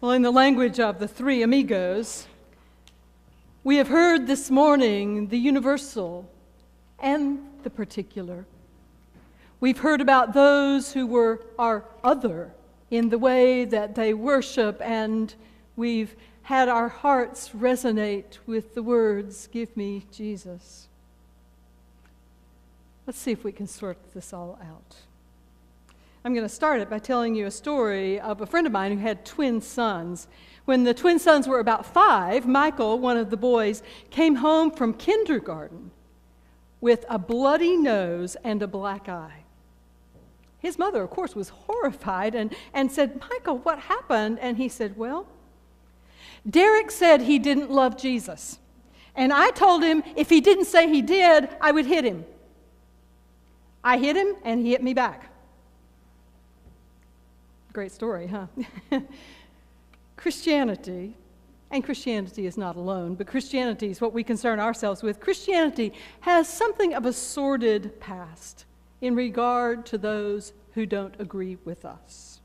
Well, in the language of the three amigos, we have heard this morning the universal and the particular. We've heard about those who are other in the way that they worship, and we've had our hearts resonate with the words, "Give me Jesus." Let's see if we can sort this all out. I'm going to start it by telling you a story of a friend of mine who had twin sons. When the twin sons were about 5, Michael, one of the boys, came home from kindergarten with a bloody nose and a black eye. His mother, of course, was horrified and said, "Michael, what happened?" And he said, "Well, Derek said he didn't love Jesus. And I told him if he didn't say he did, I would hit him. I hit him, and he hit me back." Great story, huh? Christianity, and Christianity is not alone, but Christianity is what we concern ourselves with. Christianity has something of a sordid past in regard to those who don't agree with us.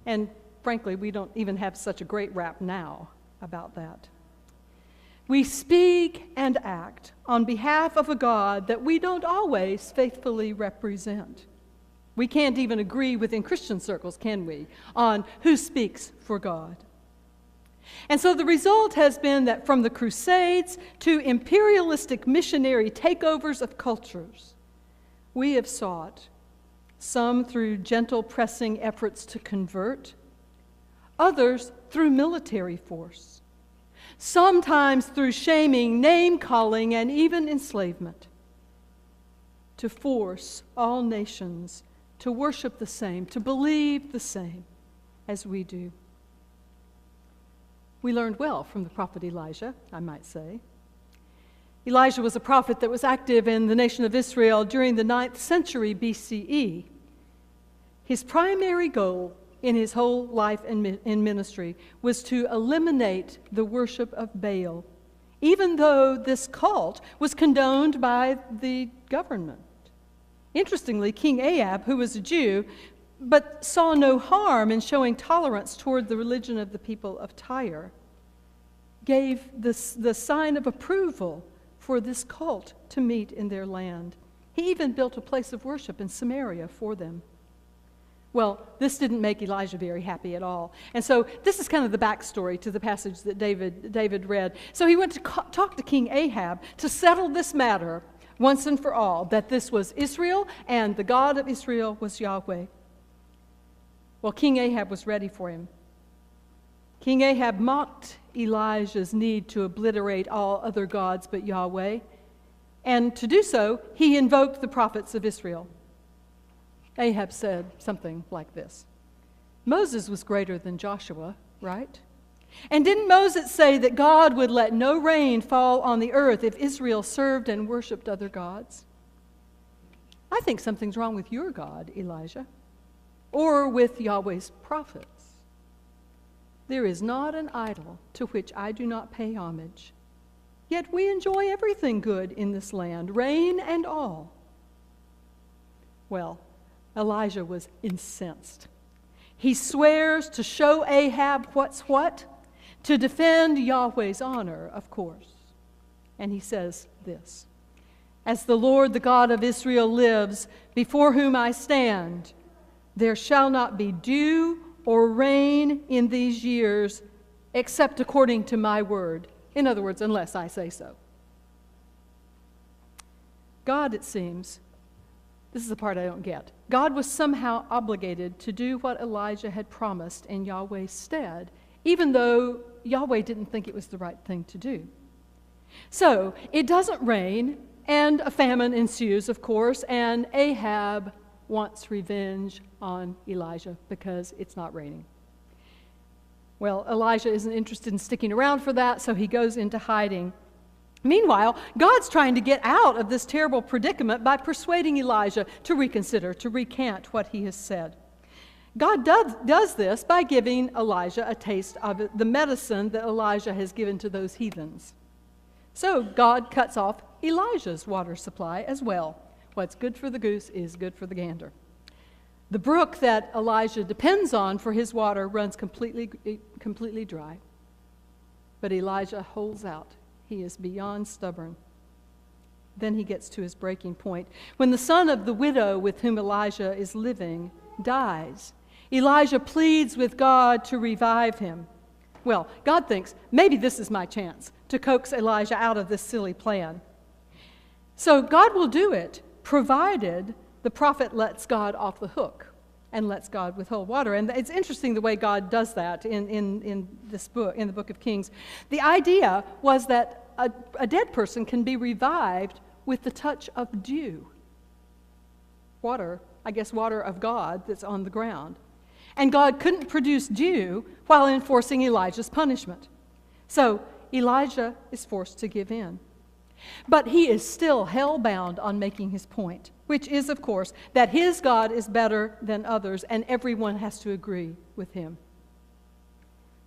And frankly, we don't even have such a great rap now about that. We speak and act on behalf of a God that we don't always faithfully represent. We can't even agree within Christian circles, can we, on who speaks for God. And so the result has been that from the Crusades to imperialistic missionary takeovers of cultures, we have sought, some through gentle pressing efforts to convert, others through military force, sometimes through shaming, name-calling, and even enslavement, to force all nations to worship the same, to believe the same as we do. We learned well from the prophet Elijah, I might say. Elijah was a prophet that was active in the nation of Israel during the 9th century BCE. His primary goal in his whole life in ministry was to eliminate the worship of Baal, even though this cult was condoned by the government. Interestingly, King Ahab, who was a Jew, but saw no harm in showing tolerance toward the religion of the people of Tyre, gave the sign of approval for this cult to meet in their land. He even built a place of worship in Samaria for them. Well, this didn't make Elijah very happy at all. And so this is kind of the backstory to the passage that David read. So he went to talk to King Ahab to settle this matter once and for all, that this was Israel and the God of Israel was Yahweh. Well, King Ahab was ready for him. King Ahab mocked Elijah's need to obliterate all other gods but Yahweh, and to do so, he invoked the prophets of Israel. Ahab said something like this: "Moses was greater than Joshua, right? And didn't Moses say that God would let no rain fall on the earth if Israel served and worshiped other gods? I think something's wrong with your God, Elijah, or with Yahweh's prophets. There is not an idol to which I do not pay homage. Yet we enjoy everything good in this land, rain and all." Well, Elijah was incensed. He swears to show Ahab what's what, to defend Yahweh's honor, of course. And he says this: "As the Lord, the God of Israel, lives, before whom I stand, there shall not be dew or rain in these years, except according to my word." In other words, unless I say so. God, it seems, this is the part I don't get, God was somehow obligated to do what Elijah had promised in Yahweh's stead, even though Yahweh didn't think it was the right thing to do. So, it doesn't rain, and a famine ensues, of course, and Ahab wants revenge on Elijah because it's not raining. Well, Elijah isn't interested in sticking around for that, so he goes into hiding. Meanwhile, God's trying to get out of this terrible predicament by persuading Elijah to reconsider, to recant what he has said. God does this by giving Elijah a taste of the medicine that Elijah has given to those heathens. So God cuts off Elijah's water supply as well. What's good for the goose is good for the gander. The brook that Elijah depends on for his water runs completely dry. But Elijah holds out. He is beyond stubborn. Then he gets to his breaking point. When the son of the widow with whom Elijah is living dies, Elijah pleads with God to revive him. Well, God thinks, maybe this is my chance to coax Elijah out of this silly plan. So God will do it, provided the prophet lets God off the hook and lets God withhold water. And it's interesting the way God does that in this book, in the book of Kings. The idea was that a dead person can be revived with the touch of dew. Water, I guess water of God that's on the ground. And God couldn't produce dew while enforcing Elijah's punishment. So Elijah is forced to give in. But he is still hell-bound on making his point, which is, of course, that his God is better than others, and everyone has to agree with him.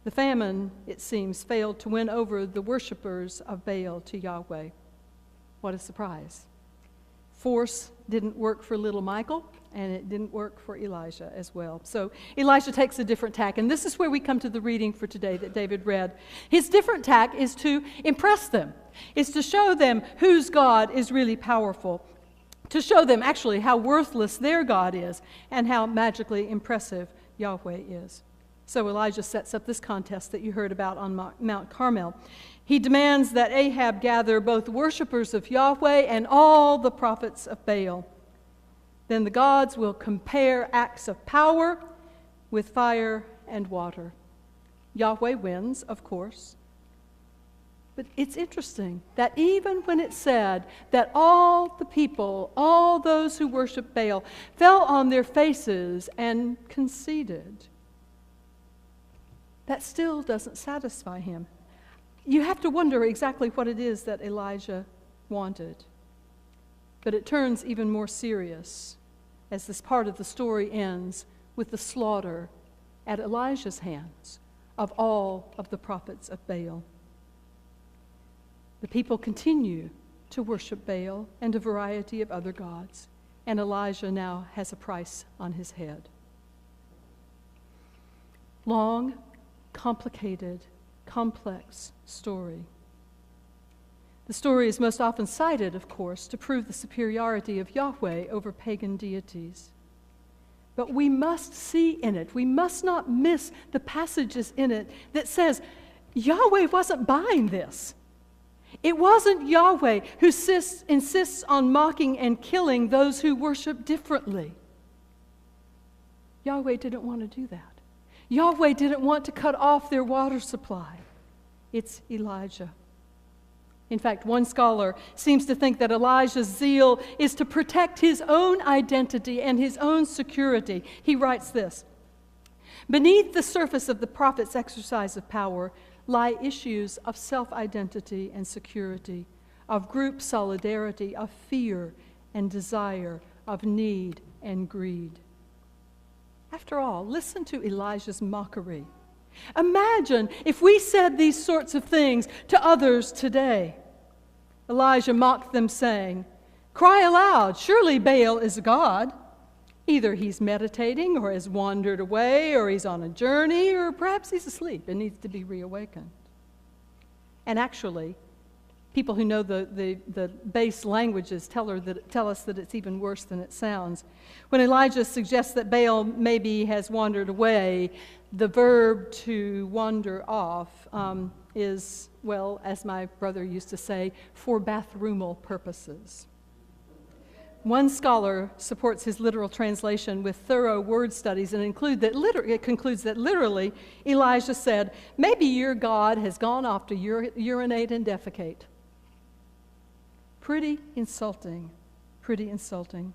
The famine, it seems, failed to win over the worshipers of Baal to Yahweh. What a surprise. Force didn't work for little Michael, and it didn't work for Elijah as well. So Elijah takes a different tack, and this is where we come to the reading for today that David read. His different tack is to impress them, is to show them whose God is really powerful, to show them actually how worthless their God is and how magically impressive Yahweh is. So Elijah sets up this contest that you heard about on Mount Carmel. He demands that Ahab gather both worshipers of Yahweh and all the prophets of Baal. Then the gods will compare acts of power with fire and water. Yahweh wins, of course. But it's interesting that even when it said that all the people, all those who worship Baal, fell on their faces and conceded, that still doesn't satisfy him. You have to wonder exactly what it is that Elijah wanted. But it turns even more serious as this part of the story ends with the slaughter at Elijah's hands of all of the prophets of Baal. The people continue to worship Baal and a variety of other gods, and Elijah now has a price on his head. Long, complicated, complex story. The story is most often cited, of course, to prove the superiority of Yahweh over pagan deities. But we must see in it, we must not miss the passages in it that says Yahweh wasn't buying this. It wasn't Yahweh who insists on mocking and killing those who worship differently. Yahweh didn't want to do that. Yahweh didn't want to cut off their water supply. It's Elijah. In fact, one scholar seems to think that Elijah's zeal is to protect his own identity and his own security. He writes this: "Beneath the surface of the prophet's exercise of power lie issues of self-identity and security, of group solidarity, of fear and desire, of need and greed." After all, listen to Elijah's mockery. Imagine if we said these sorts of things to others today. Elijah mocked them, saying, "Cry aloud, surely Baal is a god. Either he's meditating, or has wandered away, or he's on a journey, or perhaps he's asleep and needs to be reawakened." And actually, people who know the base languages tell us that it's even worse than it sounds. When Elijah suggests that Baal maybe has wandered away, the verb to wander off is, well, as my brother used to say, for bathroomal purposes. One scholar supports his literal translation with thorough word studies and it concludes that literally Elijah said, "Maybe your God has gone off to urinate and defecate." Pretty insulting, pretty insulting.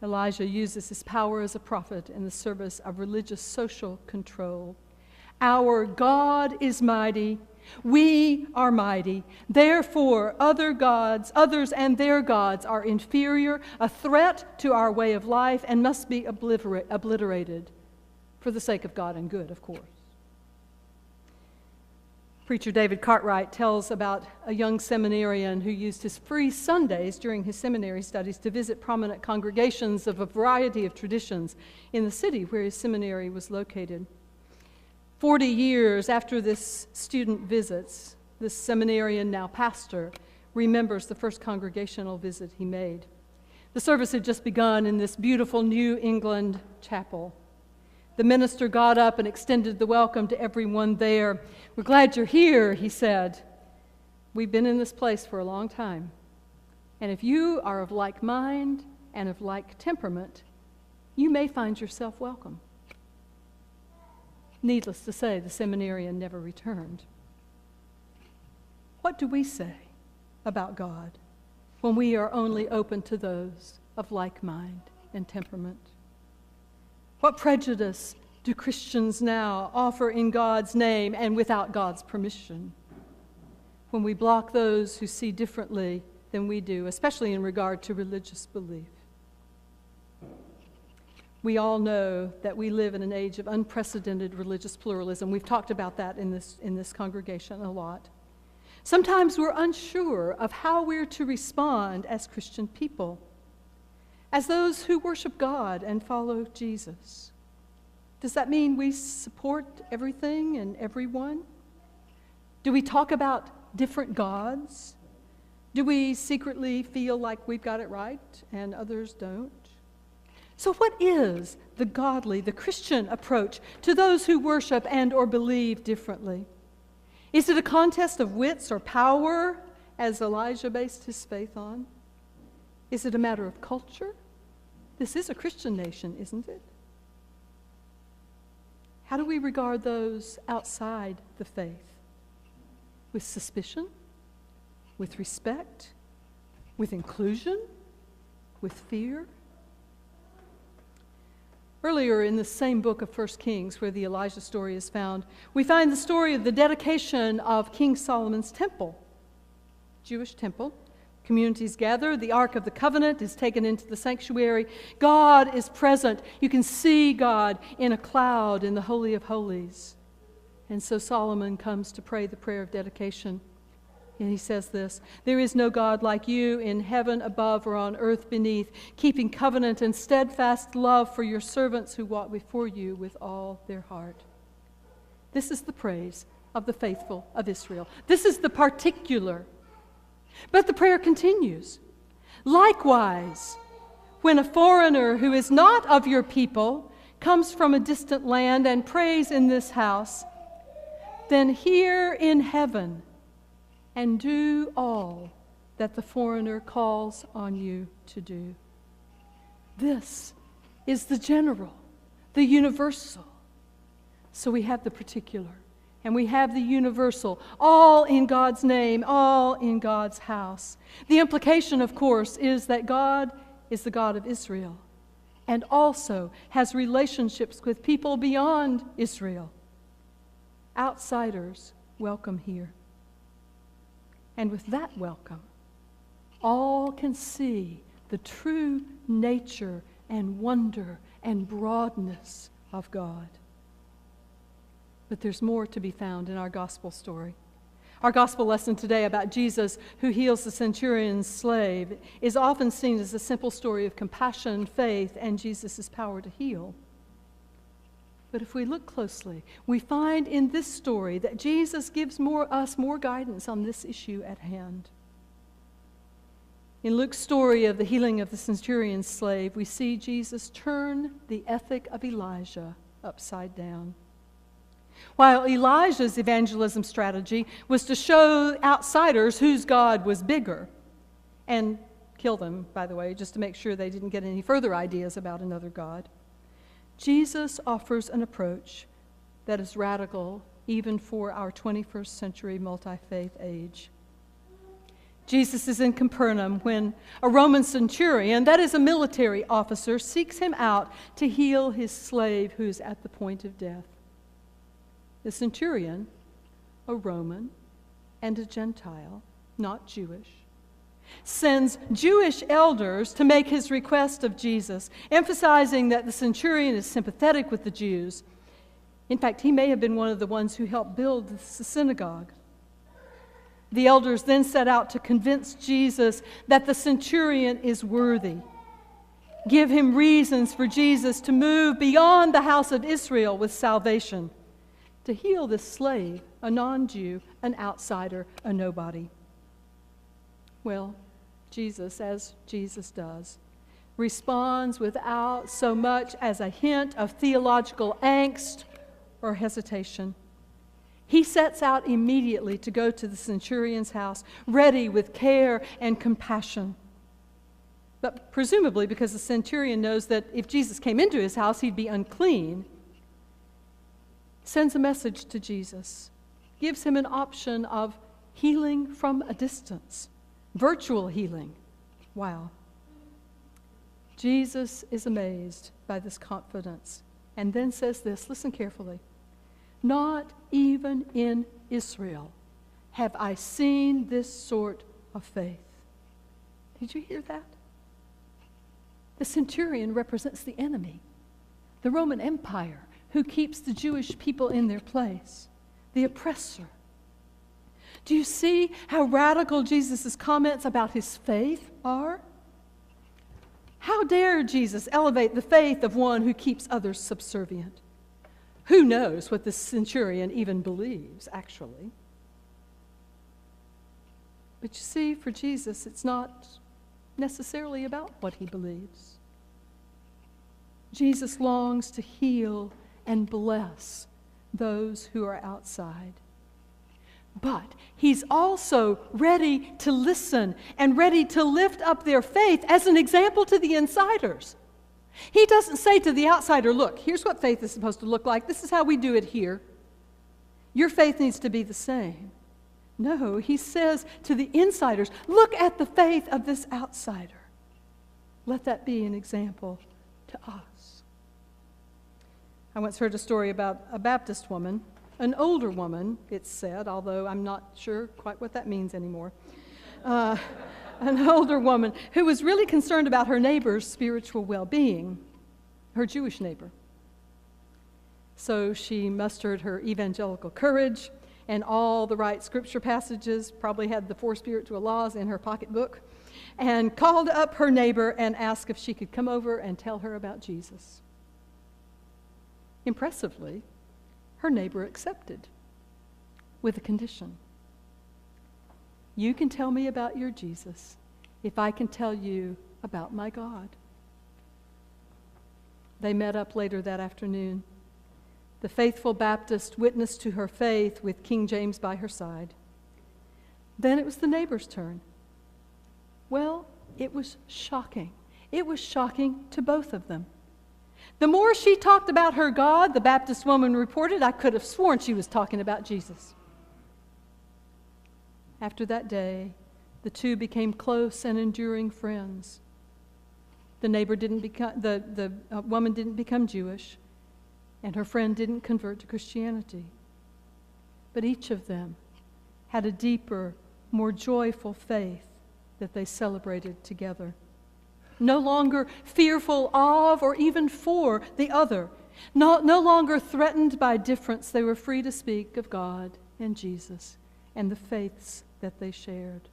Elijah uses his power as a prophet in the service of religious social control. Our God is mighty. We are mighty. Therefore, others and their gods are inferior, a threat to our way of life, and must be obliterated for the sake of God and good, of course. Preacher David Cartwright tells about a young seminarian who used his free Sundays during his seminary studies to visit prominent congregations of a variety of traditions in the city where his seminary was located. 40 years after this student visits, this seminarian, now pastor, remembers the first congregational visit he made. The service had just begun in this beautiful New England chapel. The minister got up and extended the welcome to everyone there. "We're glad you're here," he said. "We've been in this place for a long time. And if you are of like mind and of like temperament, you may find yourself welcome." Needless to say, the seminarian never returned. What do we say about God when we are only open to those of like mind and temperament? What prejudice do Christians now offer in God's name and without God's permission when we block those who see differently than we do, especially in regard to religious belief? We all know that we live in an age of unprecedented religious pluralism. We've talked about that in this congregation a lot. Sometimes we're unsure of how we're to respond as Christian people, as those who worship God and follow Jesus. Does that mean we support everything and everyone? Do we talk about different gods? Do we secretly feel like we've got it right and others don't? So what is the godly, the Christian approach to those who worship and or believe differently? Is it a contest of wits or power, as Elijah based his faith on? Is it a matter of culture? This is a Christian nation, isn't it? How do we regard those outside the faith? With suspicion? With respect? With inclusion? With fear? Earlier in the same book of 1 Kings, where the Elijah story is found, we find the story of the dedication of King Solomon's temple, Jewish temple. Communities gather, the Ark of the Covenant is taken into the sanctuary. God is present. You can see God in a cloud in the Holy of Holies. And so Solomon comes to pray the prayer of dedication. And he says this: "There is no God like you in heaven above or on earth beneath, keeping covenant and steadfast love for your servants who walk before you with all their heart." This is the praise of the faithful of Israel. This is the particular. But the prayer continues. "Likewise, when a foreigner who is not of your people comes from a distant land and prays in this house, then hear in heaven and do all that the foreigner calls on you to do." This is the general, the universal. So we have the particular. And we have the universal, all in God's name, all in God's house. The implication, of course, is that God is the God of Israel and also has relationships with people beyond Israel. Outsiders welcome here. And with that welcome, all can see the true nature and wonder and broadness of God. But there's more to be found in our gospel story. Our gospel lesson today about Jesus who heals the centurion's slave is often seen as a simple story of compassion, faith, and Jesus' power to heal. But if we look closely, we find in this story that Jesus gives us more guidance on this issue at hand. In Luke's story of the healing of the centurion's slave, we see Jesus turn the ethic of Elijah upside down. While Elijah's evangelism strategy was to show outsiders whose God was bigger, and kill them, by the way, just to make sure they didn't get any further ideas about another God, Jesus offers an approach that is radical even for our 21st century multi-faith age. Jesus is in Capernaum when a Roman centurion, that is a military officer, seeks him out to heal his slave who is at the point of death. The centurion, a Roman and a Gentile, not Jewish, sends Jewish elders to make his request of Jesus, emphasizing that the centurion is sympathetic with the Jews. In fact, he may have been one of the ones who helped build the synagogue. The elders then set out to convince Jesus that the centurion is worthy. Give him reasons for Jesus to move beyond the house of Israel with salvation, to heal this slave, a non-Jew, an outsider, a nobody. Well, Jesus, as Jesus does, responds without so much as a hint of theological angst or hesitation. He sets out immediately to go to the centurion's house, ready with care and compassion. But presumably because the centurion knows that if Jesus came into his house, he'd be unclean, sends a message to Jesus, gives him an option of healing from a distance, virtual healing. Wow. Jesus is amazed by this confidence and then says this, listen carefully, "Not even in Israel have I seen this sort of faith." Did you hear that? The centurion represents the enemy, the Roman Empire, who keeps the Jewish people in their place, the oppressor. Do you see how radical Jesus' comments about his faith are? How dare Jesus elevate the faith of one who keeps others subservient? Who knows what the centurion even believes, actually? But you see, for Jesus, it's not necessarily about what he believes. Jesus longs to heal and bless those who are outside. But he's also ready to listen and ready to lift up their faith as an example to the insiders. He doesn't say to the outsider, look, here's what faith is supposed to look like. This is how we do it here. Your faith needs to be the same. No, he says to the insiders, look at the faith of this outsider. Let that be an example to us. I once heard a story about a Baptist woman, an older woman, it's said, although I'm not sure quite what that means anymore. An older woman who was really concerned about her neighbor's spiritual well-being, her Jewish neighbor. So she mustered her evangelical courage and all the right scripture passages, probably had the 4 spiritual laws in her pocketbook, and called up her neighbor and asked if she could come over and tell her about Jesus. Impressively, her neighbor accepted, with a condition. You can tell me about your Jesus if I can tell you about my God. They met up later that afternoon. The faithful Baptist witnessed to her faith with King James by her side. Then it was the neighbor's turn. Well, it was shocking. It was shocking to both of them. The more she talked about her God, the Baptist woman reported, I could have sworn she was talking about Jesus. After that day, the two became close and enduring friends. The woman didn't become Jewish, and her friend didn't convert to Christianity. But each of them had a deeper, more joyful faith that they celebrated together. No longer fearful of or even for the other. No longer threatened by difference, they were free to speak of God and Jesus and the faiths that they shared.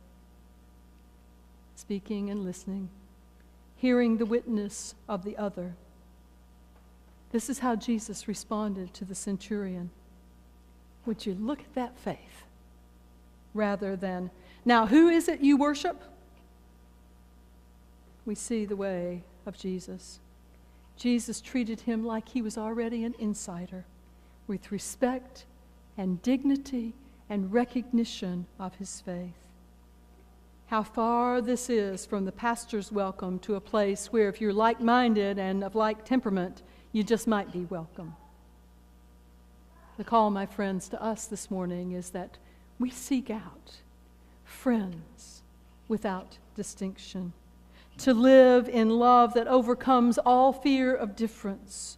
Speaking and listening, hearing the witness of the other. This is how Jesus responded to the centurion. Would you look at that faith? Rather than, now who is it you worship? We see the way of Jesus. Jesus treated him like he was already an insider, with respect and dignity and recognition of his faith. How far this is from the pastor's welcome to a place where if you're like-minded and of like temperament, you just might be welcome. The call, my friends, to us this morning is that we seek out friends without distinction, to live in love that overcomes all fear of difference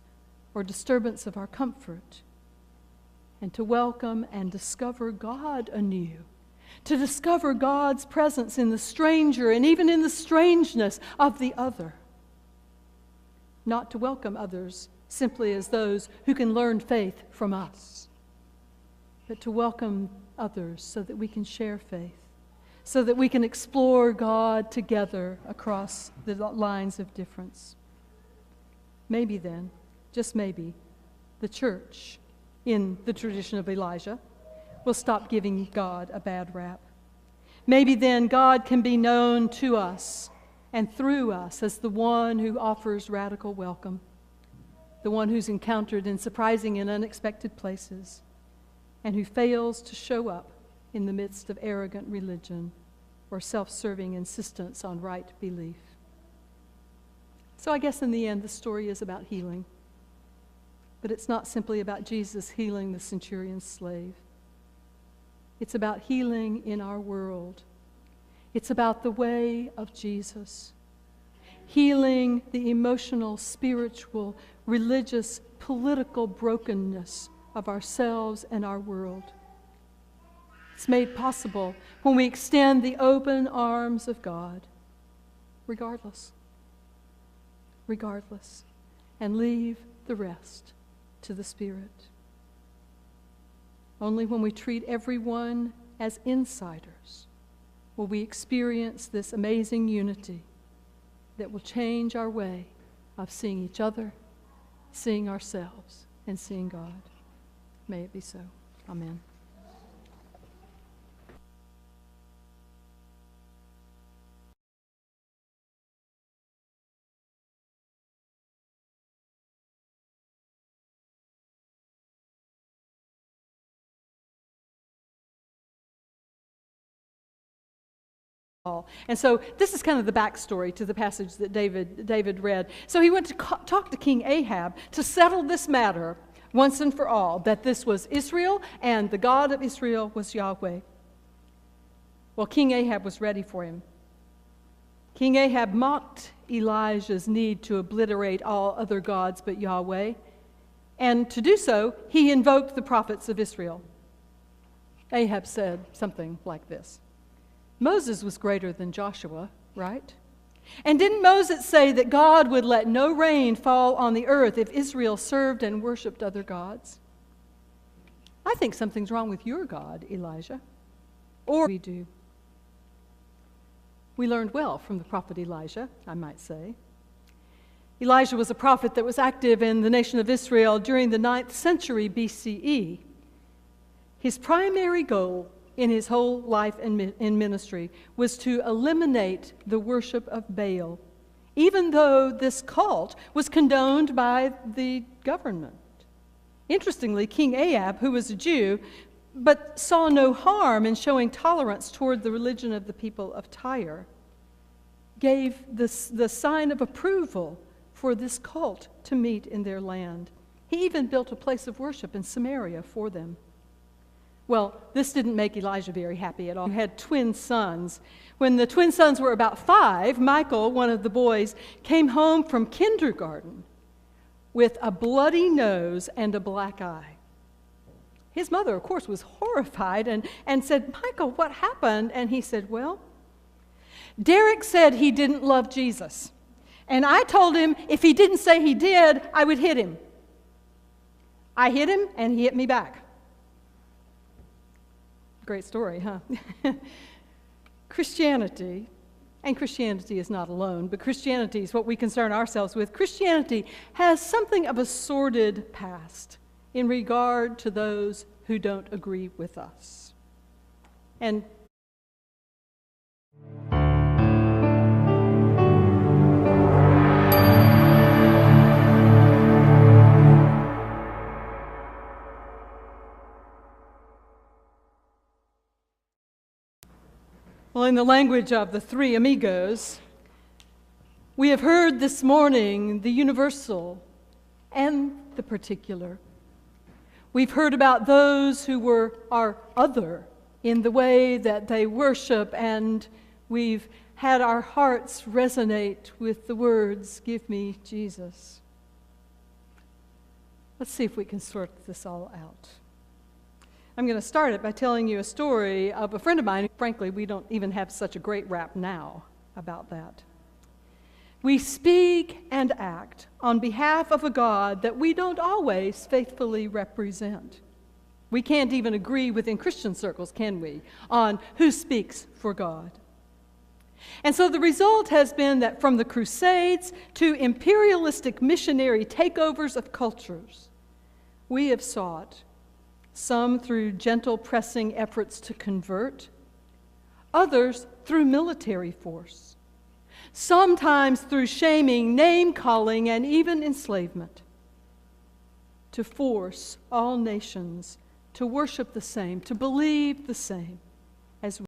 or disturbance of our comfort, and to welcome and discover God anew, to discover God's presence in the stranger and even in the strangeness of the other. Not to welcome others simply as those who can learn faith from us, but to welcome others so that we can share faith, so that we can explore God together across the lines of difference. Maybe then, just maybe, the church, in the tradition of Elijah, will stop giving God a bad rap. Maybe then God can be known to us and through us as the one who offers radical welcome, the one who's encountered in surprising and unexpected places, and who fails to show up in the midst of arrogant religion or self-serving insistence on right belief. So I guess in the end, the story is about healing. But it's not simply about Jesus healing the centurion's slave. It's about healing in our world. It's about the way of Jesus. Healing the emotional, spiritual, religious, political brokenness of ourselves and our world. It's made possible when we extend the open arms of God, regardless, and leave the rest to the Spirit. Only when we treat everyone as insiders will we experience this amazing unity that will change our way of seeing each other, seeing ourselves, and seeing God. May it be so. Amen. And so this is kind of the backstory to the passage that David read. So he went to talk to King Ahab to settle this matter once and for all, that this was Israel and the God of Israel was Yahweh. Well, King Ahab was ready for him. King Ahab mocked Elijah's need to obliterate all other gods but Yahweh, and to do so, he invoked the prophets of Israel. Ahab said something like this: Moses was greater than Joshua, right? And didn't Moses say that God would let no rain fall on the earth if Israel served and worshiped other gods? I think something's wrong with your God, Elijah. Or we do. We learned well from the prophet Elijah, I might say. Elijah was a prophet that was active in the nation of Israel during the 9th century BCE. His primary goal in his whole life and in ministry was to eliminate the worship of Baal, even though this cult was condoned by the government. Interestingly, King Ahab, who was a Jew, but saw no harm in showing tolerance toward the religion of the people of Tyre, gave the sign of approval for this cult to meet in their land. He even built a place of worship in Samaria for them. Well, this didn't make Elijah very happy at all. He had twin sons. When the twin sons were about 5, Michael, one of the boys, came home from kindergarten with a bloody nose and a black eye. His mother, of course, was horrified and said, "Michael, what happened?" And he said, "Well, Derek said he didn't love Jesus. And I told him if he didn't say he did, I would hit him. I hit him, and he hit me back." Great story, huh? Christianity, and Christianity is not alone, but Christianity is what we concern ourselves with. Christianity has something of a sordid past in regard to those who don't agree with us. And well, in the language of the three amigos, we have heard this morning the universal and the particular. We've heard about those who are other in the way that they worship, and we've had our hearts resonate with the words, "Give me Jesus." Let's see if we can sort this all out. I'm going to start it by telling you a story of a friend of mine. Frankly, we don't even have such a great rap now about that. We speak and act on behalf of a God that we don't always faithfully represent. We can't even agree within Christian circles, can we, on who speaks for God. And so the result has been that from the Crusades to imperialistic missionary takeovers of cultures, we have sought, some through gentle pressing efforts to convert, others through military force, sometimes through shaming, name-calling, and even enslavement, to force all nations to worship the same, to believe the same.